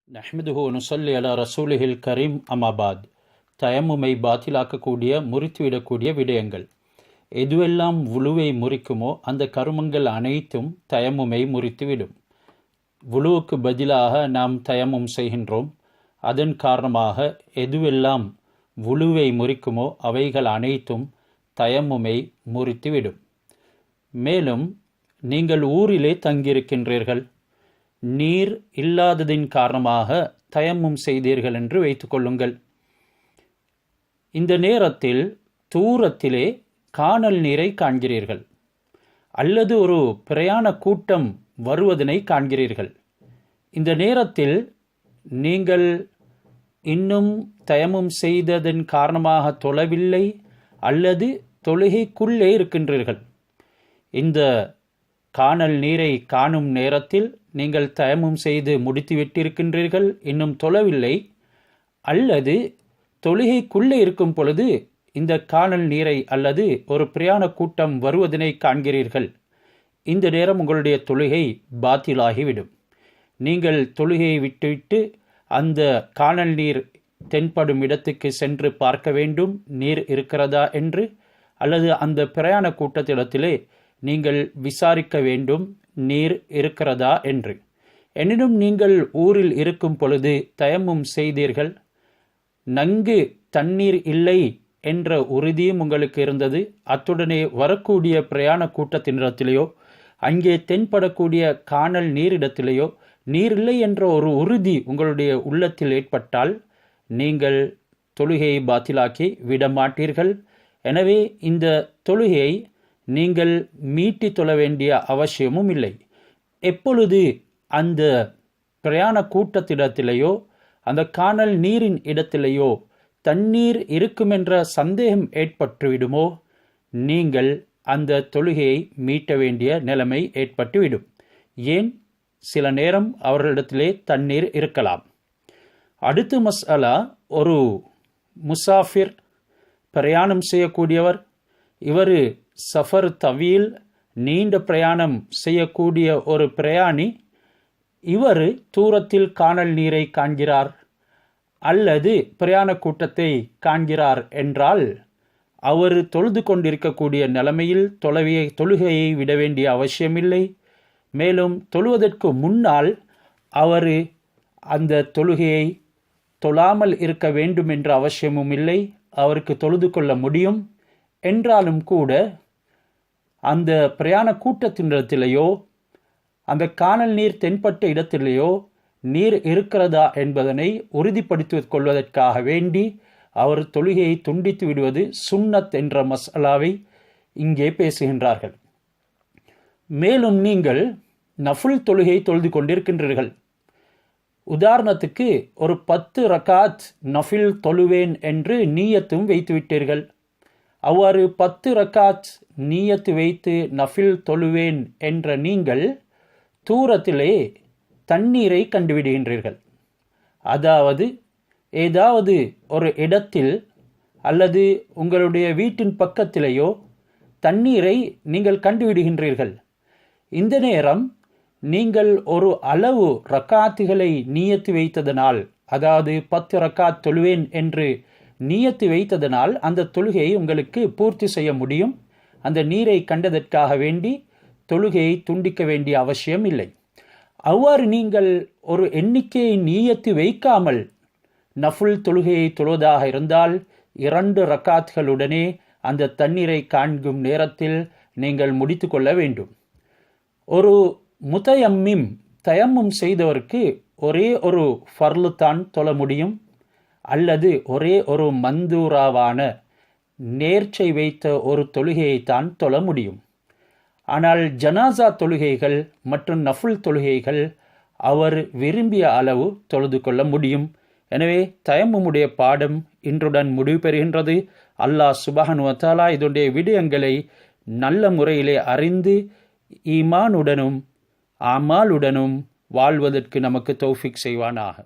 நஹ்மதுஹு நுஸல்லி அலா ரசூலிஹில் கரீம் அமாபாத். தயம்முமை பாத்திலாக்கக்கூடிய முறித்துவிடக்கூடிய விடயங்கள். எதுவெல்லாம் வுலுவை முறிக்குமோ அந்த கருமங்கள் அனைத்தும் தயம்முமை முறித்துவிடும். வுலுவுக்கு பதிலாக நாம் தயம்மும் செய்கின்றோம். அதன் காரணமாக எதுவெல்லாம் வுலுவை முறிக்குமோ அவைகள் அனைத்தும் தயம்முமை முறித்துவிடும். மேலும் நீங்கள் ஊரிலே தங்கியிருக்கின்றீர்கள், நீர் இல்லாததின் காரணமாக தயம்மும் செய்தீர்கள் என்று வைத்துக்கொள்ளுங்கள். இந்த நேரத்தில் தூரத்திலே காணல் நீரை காண்கிறீர்கள், அல்லது ஒரு பிரயாண கூட்டம் வருவதனை காண்கிறீர்கள். இந்த நேரத்தில் நீங்கள் இன்னும் தயம்மும் செய்ததன் காரணமாக தொழவில்லை, அல்லது தொழுகைக்குள்ளே இருக்கின்றீர்கள். இந்த காணல் நீரை காணும் நேரத்தில் நீங்கள் தயம்மும் செய்து முடித்துவிட்டிருக்கின்றீர்கள், இன்னும் தொழவில்லை, அல்லது தொழுகைக்குள்ளே இருக்கும் பொழுது இந்த காணல் நீரை அல்லது ஒரு பிரயாண கூட்டம் வருவதனை காண்கிறீர்கள். இந்த நேரம் உங்களுடைய தொழுகை பாத்திலாகிவிடும். நீங்கள் தொழுகையை விட்டுவிட்டு அந்த காணல் நீர் தென்படும் இடத்துக்கு சென்று பார்க்க வேண்டும், நீர் இருக்கிறதா என்று, அல்லது அந்த பிரயாண கூட்டத்திடத்திலே நீங்கள் விசாரிக்க வேண்டும், நீர் இருக்கிறதா என்று. எனினும் நீங்கள் ஊரில் இருக்கும் பொழுது தயம்மும் செய்தீர்கள், நன்கு தண்ணீர் இல்லை என்ற உறுதியும் உங்களுக்கு இருந்தது. அத்துடனே வரக்கூடிய பிரயாண கூட்டத்தினிடத்திலேயோ அங்கே தென்படக்கூடிய காணல் நீரிடத்திலேயோ நீர் இல்லை என்ற ஒரு உறுதி உங்களுடைய உள்ளத்தில் ஏற்பட்டால் நீங்கள் தொழுகையை பாத்திலாக்கி விடமாட்டீர்கள். எனவே இந்த தொழுகையை நீங்கள் மீட்டி தொழ வேண்டிய அவசியமும் இல்லை. எப்பொழுது அந்த பிரயாண கூட்டத்திடத்திலேயோ அந்த காணல் நீரின் இடத்திலேயோ தண்ணீர் இருக்குமென்ற சந்தேகம் ஏற்பட்டுவிடுமோ நீங்கள் அந்த தொழுகையை மீட்ட வேண்டிய நிலைமை ஏற்பட்டுவிடும். ஏன், சில நேரம் அவர்களிடத்திலே தண்ணீர் இருக்கலாம். அடுத்து மஸ்அலா, ஒரு முசாஃபிர், பிரயாணம் செய்யக்கூடியவர், இவர் சஃபர் தவீல், நீண்ட பிரயாணம் செய்யக்கூடிய ஒரு பிரயாணி, இவர் தூரத்தில் காணல் நீரை காண்கிறார் அல்லது பிரயாண கூட்டத்தை காண்கிறார் என்றால் அவர் தொழுது கொண்டிருக்கக்கூடிய நிலைமையில் தொழுகையை விட வேண்டிய அவசியமில்லை. மேலும் தொழுவதற்கு முன்னால் அவர் அந்த தொழுகையை தொழாமல் இருக்க வேண்டும் என்ற அவசியமும் இல்லை, அவருக்கு தொழுது கொள்ள முடியும். என்றாலும் கூட அந்த பிரயாண கூட்டத்தினிடத்திலேயோ அந்த காணல் நீர் தென்பட்ட இடத்திலேயோ நீர் இருக்கிறதா என்பதனை உறுதிப்படுத்திக் கொள்வதற்காக வேண்டி அவர் தொழுகையை துண்டித்து விடுவது சுன்னத் என்ற மஸ்அலாவை இங்கே பேசுகின்றார்கள். மேலும் நீங்கள் நஃபில் தொழுகை தொழுது கொண்டிருக்கின்றீர்கள். உதாரணத்துக்கு ஒரு 10 ரகாத் நஃபில் தொழுவேன் என்று நீயத்தும் வைத்துவிட்டீர்கள். அவ்வாறு 10 ரகாத் நீயத்து வைத்து நஃபில் தொழுவேன் என்ற நீங்கள் தூரத்திலே தண்ணீரை கண்டுவிடுகின்றீர்கள். அதாவது ஏதாவது ஒரு இடத்தில் அல்லது உங்களுடைய வீட்டின் பக்கத்திலேயோ தண்ணீரை நீங்கள் கண்டுவிடுகின்றீர்கள். இந்த நேரம் நீங்கள் ஒரு அளவு ரக்காத்துகளை நீயத்து வைத்ததனால், அதாவது 10 ரக்காத் தொழுவேன் என்று நீயத்து வைத்ததனால் அந்த தொழுகையை உங்களுக்கு பூர்த்தி செய்ய முடியும். அந்த நீரை கண்டதற்காக வேண்டி தொழுகையை துண்டிக்க வேண்டிய அவசியம் இல்லை. அவ்வாறு நீங்கள் ஒரு எண்ணிக்கையை நீயத்து வைக்காமல் நஃபுல் தொழுகையை தொழுவதாக இருந்தால் 2 ரக்காத்களுடனே அந்த தண்ணீரை காண்கும் நேரத்தில் நீங்கள் முடித்து கொள்ள வேண்டும். ஒரு முத்தயம்மிம், தயம்மும் செய்தவருக்கு ஒரே ஒரு ஃபர்லு தான் தொழ முடியும், அல்லது ஒரே ஒரு மந்தூராவான நேர்ச்சை வைத்த ஒரு தொழுகையைத்தான் தொழ முடியும். ஆனால் ஜனாசா தொழுகைகள் மற்றும் நஃபுல் தொழுகைகள் அவர் விரும்பிய அளவு தொழுது கொள்ள முடியும். எனவே தயம்முடைய பாடம் இன்றுடன் முடிவு பெறுகின்றது. அல்லாஹ் சுப்ஹானஹு வ தஆலா இதனுடைய விடயங்களை நல்ல முறையிலே அறிந்து ஈமானுடனும் அமாலுடனும் வாழ்வதற்கு நமக்கு தௌஃபீக் செய்வானாக.